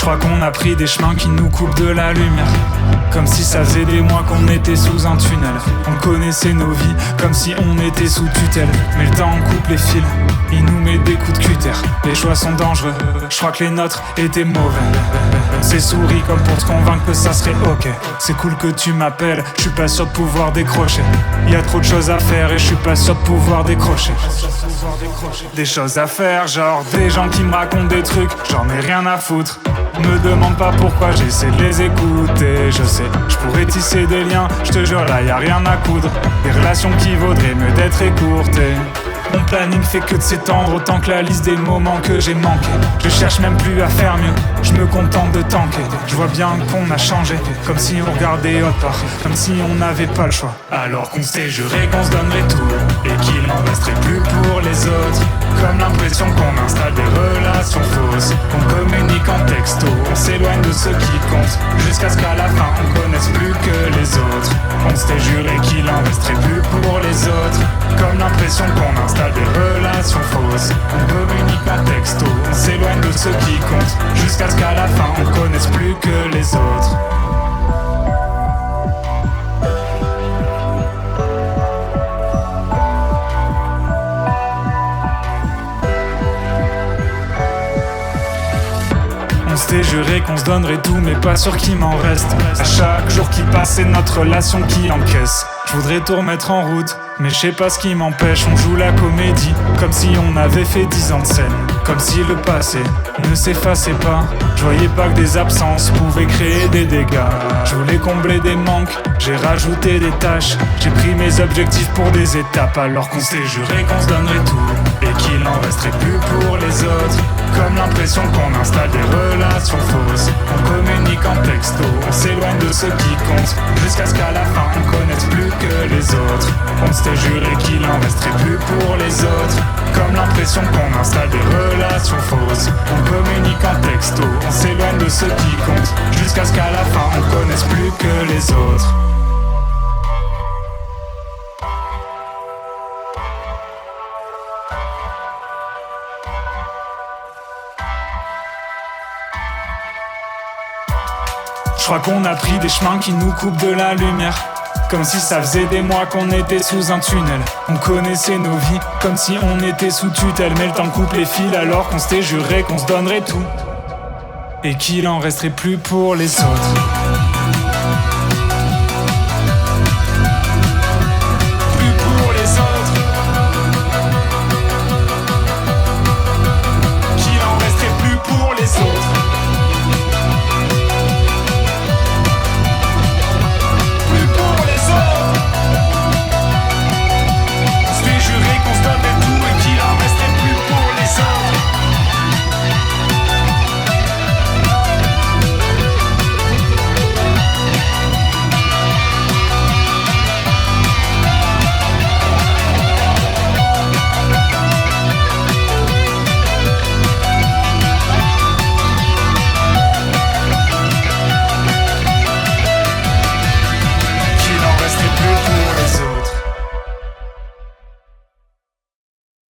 crois qu'on a pris des chemins qui nous coupent de la lumière. Comme si ça faisait des mois qu'on était sous un tunnel. On connaissait nos vies comme si on était sous tutelle. Mais le temps coupe les fils, il nous met des coups de cutter. Les choix sont dangereux, je crois que les nôtres étaient mauvais. On s'est souri comme pour te convaincre que ça serait ok. C'est cool que tu m'appelles, je suis pas sûr de pouvoir décrocher. Y a trop de choses à faire et je suis pas sûr de pouvoir décrocher. Des choses à faire, genre des gens qui me racontent des trucs, j'en ai rien à foutre. Me demande pas pourquoi, j'essaie de les écouter. Je sais, je pourrais tisser des liens, je te jure là y a rien à coudre. Des relations qui vaudraient mieux d'être écourtées. Mon planning fait que de s'étendre autant que la liste des moments que j'ai manqué. Je cherche même plus à faire mieux, je me contente de tanker. Je vois bien qu'on a changé, comme si on regardait autre part, comme si on n'avait pas le choix. Alors qu'on s'était juré qu'on se donnerait tout et qu'il n'en resterait plus pour les autres. Comme l'impression qu'on installe des relations fausses, qu'on communique en texto, on s'éloigne de ce qui compte, jusqu'à ce qu'à la fin on connaisse plus que les autres. On s'était juré qu'il en resterait plus pour les autres. Comme l'impression qu'on installe des relations fausses, on communique en texto, on s'éloigne de ce qui compte, jusqu'à ce qu'à la fin on connaisse plus que les autres. On s'était juré qu'on se donnerait tout, mais pas sûr qu'il m'en reste. À chaque jour qui passe, c'est notre relation qui encaisse. Je voudrais tout remettre en route, mais je sais pas ce qui m'empêche. On joue la comédie, comme si on avait fait 10 ans de scène. Comme si le passé ne s'effaçait pas. Je voyais pas que des absences pouvaient créer des dégâts. Je voulais combler des manques, j'ai rajouté des tâches. J'ai pris mes objectifs pour des étapes, alors qu'on s'était juré qu'on se donnerait tout et qu'il n'en resterait plus pour les autres. Comme l'impression qu'on installe des relations fausses, on communique en texto, on s'éloigne de ce qui compte, jusqu'à ce qu'à la fin on connaisse plus que les autres. On s'était juré qu'il en resterait plus pour les autres. Comme l'impression qu'on installe des relations fausses, on communique en texto, on s'éloigne de ce qui compte, jusqu'à ce qu'à la fin on connaisse plus que les autres. Je crois qu'on a pris des chemins qui nous coupent de la lumière. Comme si ça faisait des mois qu'on était sous un tunnel. On connaissait nos vies comme si on était sous tutelle. Mais le temps coupe les fils alors qu'on s'était juré qu'on se donnerait tout et qu'il en resterait plus pour les autres.